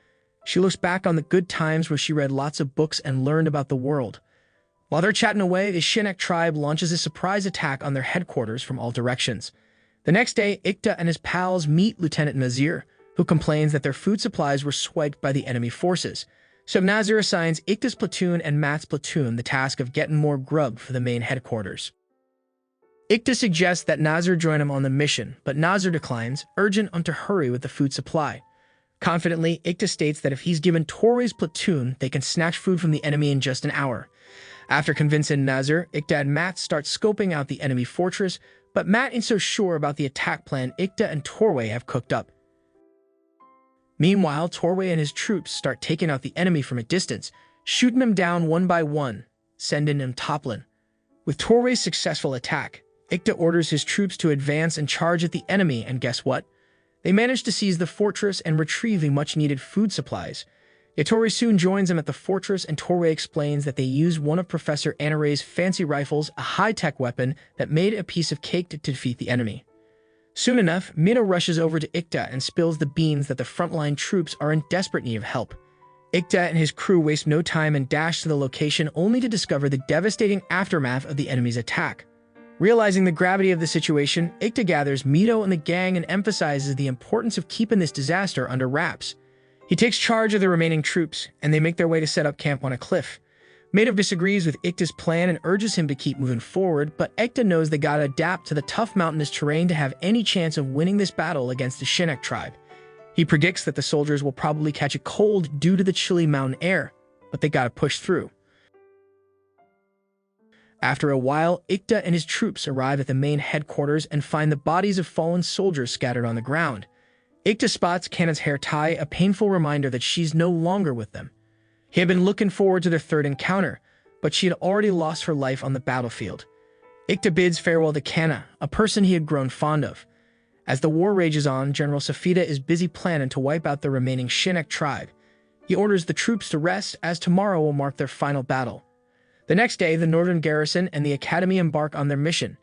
She looks back on the good times where she read lots of books and learned about the world. While they're chatting away, the Shinnak tribe launches a surprise attack on their headquarters from all directions. The next day, Ikta and his pals meet Lieutenant Nazir, who complains that their food supplies were swiped by the enemy forces. So Nazir assigns Ikta's platoon and Matt's platoon the task of getting more grub for the main headquarters. Ikta suggests that Nazir join him on the mission, but Nazir declines, urging him to hurry with the food supply. Confidently, Ikta states that if he's given Torway's platoon, they can snatch food from the enemy in just an hour. After convincing Nazir, Ikta and Matt start scoping out the enemy fortress, but Matt ain't so sure about the attack plan Ikta and Torway have cooked up. Meanwhile, Torway and his troops start taking out the enemy from a distance, shooting them down one by one, sending them toppling. With Torway's successful attack, Ikta orders his troops to advance and charge at the enemy, and guess what? They manage to seize the fortress and retrieve the much-needed food supplies. Yatori soon joins them at the fortress, and Torway explains that they used one of Professor Anaray's fancy rifles, a high-tech weapon that made a piece of cake to defeat the enemy. Soon enough, Mino rushes over to Ikta and spills the beans that the frontline troops are in desperate need of help. Ikta and his crew waste no time and dash to the location only to discover the devastating aftermath of the enemy's attack. Realizing the gravity of the situation, Ikta gathers Mito and the gang and emphasizes the importance of keeping this disaster under wraps. He takes charge of the remaining troops, and they make their way to set up camp on a cliff. Mito disagrees with Ikta's plan and urges him to keep moving forward, but Ikta knows they gotta adapt to the tough mountainous terrain to have any chance of winning this battle against the Shinnak tribe. He predicts that the soldiers will probably catch a cold due to the chilly mountain air, but they gotta push through. After a while, Ikta and his troops arrive at the main headquarters and find the bodies of fallen soldiers scattered on the ground. Ikta spots Kanna's hair tie, a painful reminder that she's no longer with them. He had been looking forward to their third encounter, but she had already lost her life on the battlefield. Ikta bids farewell to Kanna, a person he had grown fond of. As the war rages on, General Safida is busy planning to wipe out the remaining Shinnak tribe. He orders the troops to rest, as tomorrow will mark their final battle. The next day, the northern garrison and the academy embark on their mission.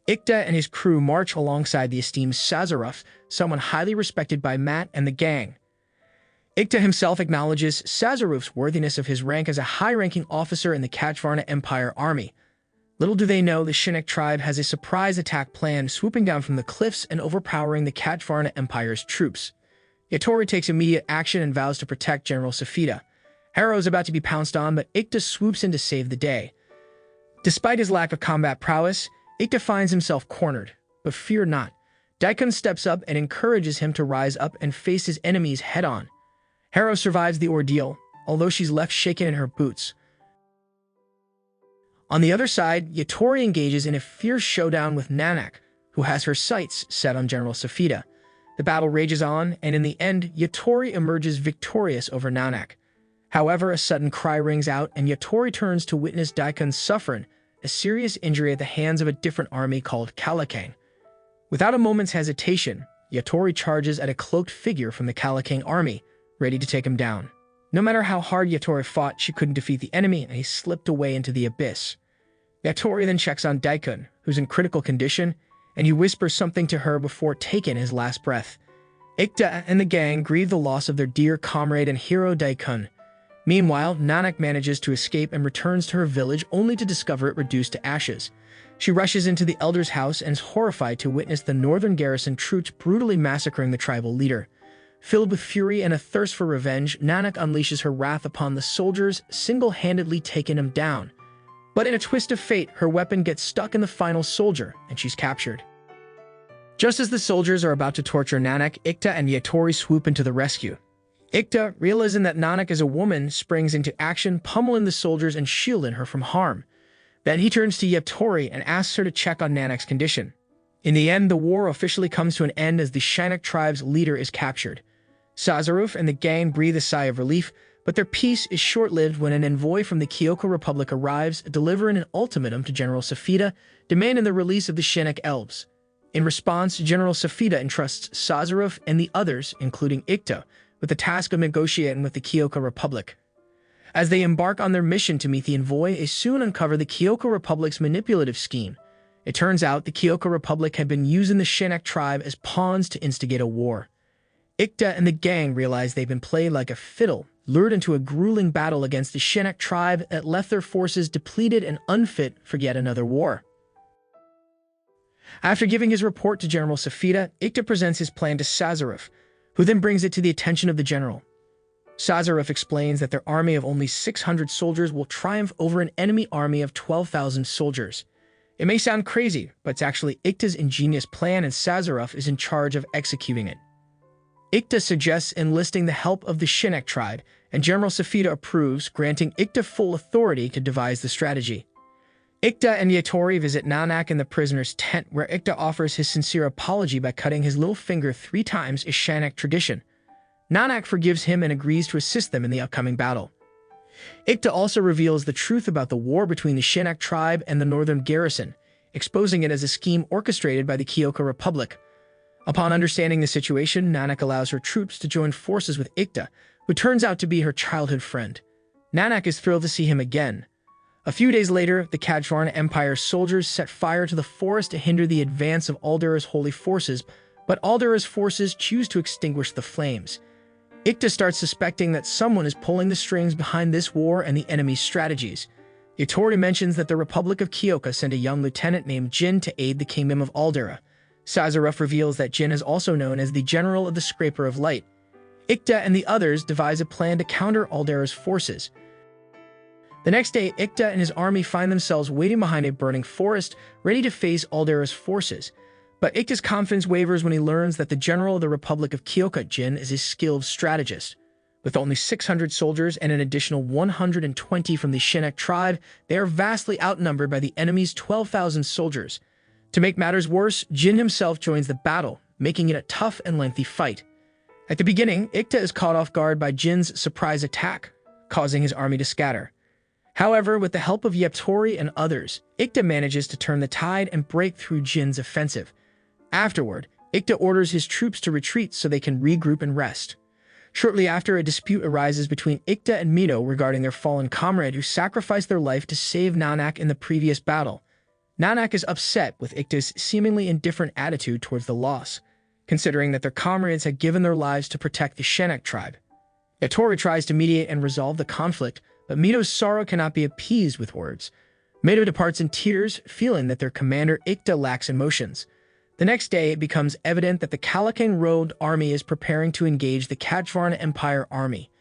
Ikta and his crew march alongside the esteemed Sazaruf, someone highly respected by Matt and the gang. Ikta himself acknowledges Sazaruf's worthiness of his rank as a high-ranking officer in the Katjvarna Empire army. Little do they know, the Shinnak tribe has a surprise attack plan, swooping down from the cliffs and overpowering the Katjvarna Empire's troops. Yatori takes immediate action and vows to protect General Safida. Harrow is about to be pounced on, but Ikta swoops in to save the day. Despite his lack of combat prowess, Ikta finds himself cornered, but fear not. Daikon steps up and encourages him to rise up and face his enemies head-on. Harrow survives the ordeal, although she's left shaken in her boots. On the other side, Yatori engages in a fierce showdown with Nanak, who has her sights set on General Safida. The battle rages on, and in the end, Yatori emerges victorious over Nanak. However, a sudden cry rings out, and Yatori turns to witness Daikon suffering a serious injury at the hands of a different army called Kalakang. Without a moment's hesitation, Yatori charges at a cloaked figure from the Kalakang army, ready to take him down. No matter how hard Yatori fought, she couldn't defeat the enemy, and he slipped away into the abyss. Yatori then checks on Daikon, who's in critical condition, and he whispers something to her before taking his last breath. Ikta and the gang grieve the loss of their dear comrade and hero Daikon. Meanwhile, Nanak manages to escape and returns to her village only to discover it reduced to ashes. She rushes into the elder's house and is horrified to witness the northern garrison troops brutally massacring the tribal leader. Filled with fury and a thirst for revenge, Nanak unleashes her wrath upon the soldiers, single-handedly taking him down. But in a twist of fate, her weapon gets stuck in the final soldier, and she's captured. Just as the soldiers are about to torture Nanak, Ikta and Yatori swoop into the rescue. Ikta, realizing that Nanak is a woman, springs into action, pummeling the soldiers and shielding her from harm. Then he turns to Yatori and asks her to check on Nanak's condition. In the end, the war officially comes to an end as the Shinnak tribe's leader is captured. Sazaruf and the gang breathe a sigh of relief, but their peace is short-lived when an envoy from the Kioka Republic arrives, delivering an ultimatum to General Safida, demanding the release of the Shinnak elves. In response, General Safida entrusts Sazaruf and the others, including Ikta, with the task of negotiating with the Kioka Republic. As they embark on their mission to meet the envoy, they soon uncover the Kioka Republic's manipulative scheme. It turns out the Kioka Republic had been using the Shinnak tribe as pawns to instigate a war. Ikta and the gang realize they've been played like a fiddle, lured into a grueling battle against the Shinnak tribe that left their forces depleted and unfit for yet another war. After giving his report to General Safida, Ikta presents his plan to Sazaruf, who then brings it to the attention of the general. Sazaruf explains that their army of only 600 soldiers will triumph over an enemy army of 12,000 soldiers. It may sound crazy, but it's actually Ikta's ingenious plan, and Sazaruf is in charge of executing it. Ikta suggests enlisting the help of the Shinnak tribe, and General Safida approves, granting Ikta full authority to devise the strategy. Ikta and Yatori visit Nanak in the prisoner's tent, where Ikta offers his sincere apology by cutting his little finger 3 times, a Shinnak tradition. Nanak forgives him and agrees to assist them in the upcoming battle. Ikta also reveals the truth about the war between the Shinnak tribe and the northern garrison, exposing it as a scheme orchestrated by the Kioka Republic. Upon understanding the situation, Nanak allows her troops to join forces with Ikta, who turns out to be her childhood friend. Nanak is thrilled to see him again. A few days later, the Katjvarna Empire soldiers set fire to the forest to hinder the advance of Aldera's holy forces, but Aldera's forces choose to extinguish the flames. Ikta starts suspecting that someone is pulling the strings behind this war and the enemy's strategies. Yatori mentions that the Republic of Kioka sent a young lieutenant named Jin to aid the kingdom of Aldera. Sazarov reveals that Jin is also known as the General of the Scraper of Light. Ikta and the others devise a plan to counter Aldera's forces. The next day, Ikta and his army find themselves waiting behind a burning forest, ready to face Aldera's forces. But Ikta's confidence wavers when he learns that the general of the Republic of Kioka, Jin, is a skilled strategist. With only 600 soldiers and an additional 120 from the Shinnak tribe, they are vastly outnumbered by the enemy's 12,000 soldiers. To make matters worse, Jin himself joins the battle, making it a tough and lengthy fight. At the beginning, Ikta is caught off guard by Jin's surprise attack, causing his army to scatter. However, with the help of Yatori and others, Ikta manages to turn the tide and break through Jin's offensive. Afterward, Ikta orders his troops to retreat so they can regroup and rest. Shortly after, a dispute arises between Ikta and Mito regarding their fallen comrade who sacrificed their life to save Nanak in the previous battle. Nanak is upset with Ikta's seemingly indifferent attitude towards the loss, considering that their comrades had given their lives to protect the Shinnak tribe. Yatori tries to mediate and resolve the conflict, but Mito's sorrow cannot be appeased with words. Mito departs in tears, feeling that their commander Ikta lacks emotions. The next day, it becomes evident that the Kalakang Road army is preparing to engage the Katjvarna Empire army.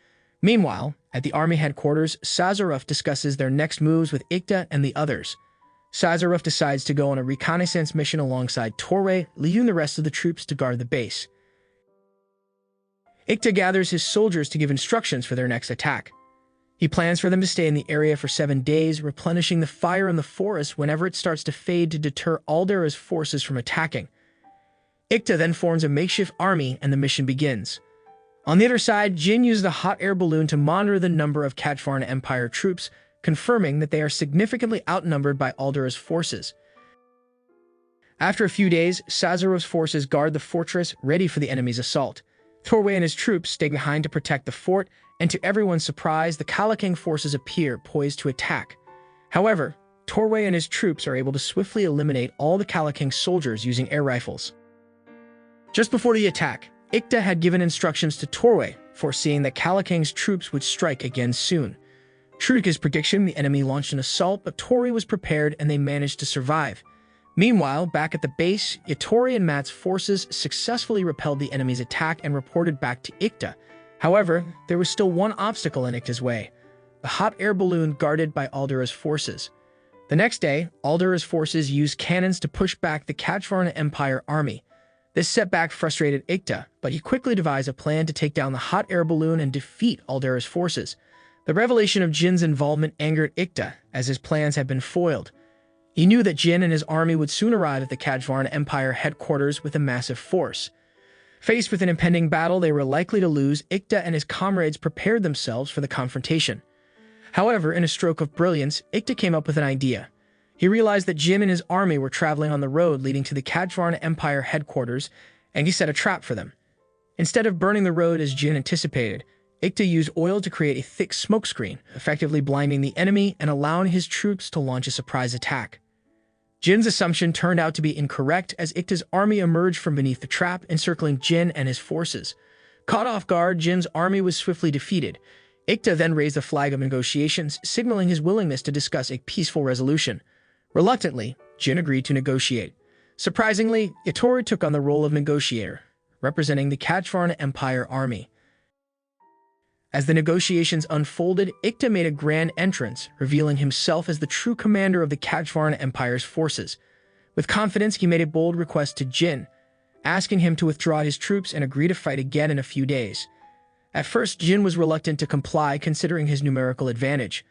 Meanwhile, at the army headquarters, Sazarov discusses their next moves with Ikta and the others. Sazarov decides to go on a reconnaissance mission alongside Torway, leaving the rest of the troops to guard the base. Ikta gathers his soldiers to give instructions for their next attack. He plans for them to stay in the area for 7 days, replenishing the fire in the forest whenever it starts to fade to deter Aldera's forces from attacking. Ikta then forms a makeshift army and the mission begins. On the other side, Jin uses a hot air balloon to monitor the number of Katjvarna Empire troops, confirming that they are significantly outnumbered by Aldera's forces. After a few days, Sazarov's forces guard the fortress, ready for the enemy's assault. Torway and his troops stay behind to protect the fort, and to everyone's surprise, the Kalakang forces appear, poised to attack. However, Torway and his troops are able to swiftly eliminate all the Kalakang soldiers using air rifles. Just before the attack, Ikta had given instructions to Torway, foreseeing that Kalakang's troops would strike again soon. True to his prediction, the enemy launched an assault, but Torway was prepared and they managed to survive. Meanwhile, back at the base, Yatori and Matt's forces successfully repelled the enemy's attack and reported back to Ikta. However, there was still one obstacle in Ikta's way: the hot air balloon guarded by Aldera's forces. The next day, Aldera's forces used cannons to push back the Katjvarna Empire army. This setback frustrated Ikta, but he quickly devised a plan to take down the hot air balloon and defeat Aldera's forces. The revelation of Jin's involvement angered Ikta, as his plans had been foiled. He knew that Jin and his army would soon arrive at the Katjvarna Empire headquarters with a massive force. Faced with an impending battle they were likely to lose, Ikta and his comrades prepared themselves for the confrontation. However, in a stroke of brilliance, Ikta came up with an idea. He realized that Jin and his army were traveling on the road leading to the Katjvarna Empire headquarters, and he set a trap for them. Instead of burning the road as Jin anticipated, Ikta used oil to create a thick smokescreen, effectively blinding the enemy and allowing his troops to launch a surprise attack. Jin's assumption turned out to be incorrect, as Ikta's army emerged from beneath the trap, encircling Jin and his forces. Caught off guard, Jin's army was swiftly defeated. Ikta then raised the flag of negotiations, signaling his willingness to discuss a peaceful resolution. Reluctantly, Jin agreed to negotiate. Surprisingly, Yatori took on the role of negotiator, representing the Katjvarna Empire army. As the negotiations unfolded, Ikta made a grand entrance, revealing himself as the true commander of the Katjvarna Empire's forces. With confidence, he made a bold request to Jin, asking him to withdraw his troops and agree to fight again in a few days. At first, Jin was reluctant to comply, considering his numerical advantage.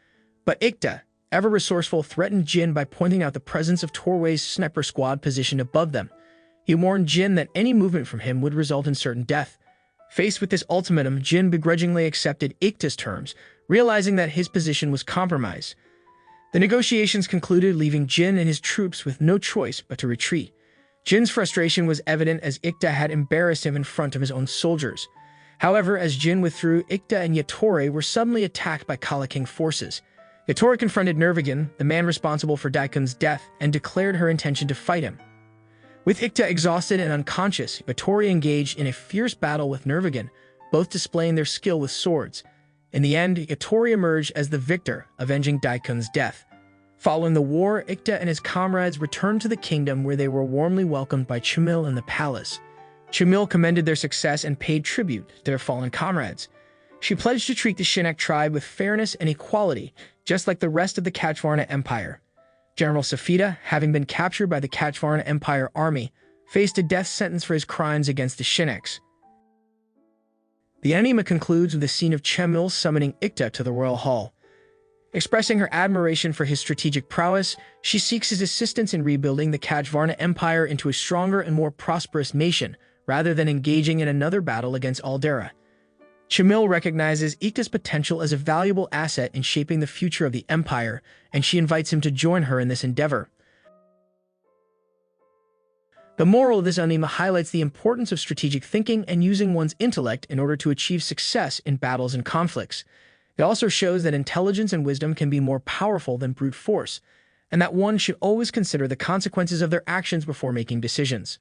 But Ikta, ever resourceful, threatened Jin by pointing out the presence of Torway's sniper squad positioned above them. He warned Jin that any movement from him would result in certain death. Faced with this ultimatum, Jin begrudgingly accepted Ikta's terms, realizing that his position was compromised. The negotiations concluded, leaving Jin and his troops with no choice but to retreat. Jin's frustration was evident, as Ikta had embarrassed him in front of his own soldiers. However, as Jin withdrew, Ikta and Yatori were suddenly attacked by AniKing forces. Yatori confronted Nervigan, the man responsible for Daikun's death, and declared her intention to fight him. With Ikta exhausted and unconscious, Yatori engaged in a fierce battle with Nervigan, both displaying their skill with swords. In the end, Yatori emerged as the victor, avenging Daikun's death. Following the war, Ikta and his comrades returned to the kingdom where they were warmly welcomed by Chamille in the palace. Chamille commended their success and paid tribute to their fallen comrades. She pledged to treat the Shinnak tribe with fairness and equality, just like the rest of the Katjvarna Empire. General Safida, having been captured by the Katjvarna Empire army, faced a death sentence for his crimes against the Shinnaks. The anime concludes with a scene of Chamille summoning Ikta to the royal hall. Expressing her admiration for his strategic prowess, she seeks his assistance in rebuilding the Katjvarna Empire into a stronger and more prosperous nation, rather than engaging in another battle against Aldera. Chamille recognizes Ikta's potential as a valuable asset in shaping the future of the empire, and she invites him to join her in this endeavor. The moral of this anime highlights the importance of strategic thinking and using one's intellect in order to achieve success in battles and conflicts. It also shows that intelligence and wisdom can be more powerful than brute force, and that one should always consider the consequences of their actions before making decisions.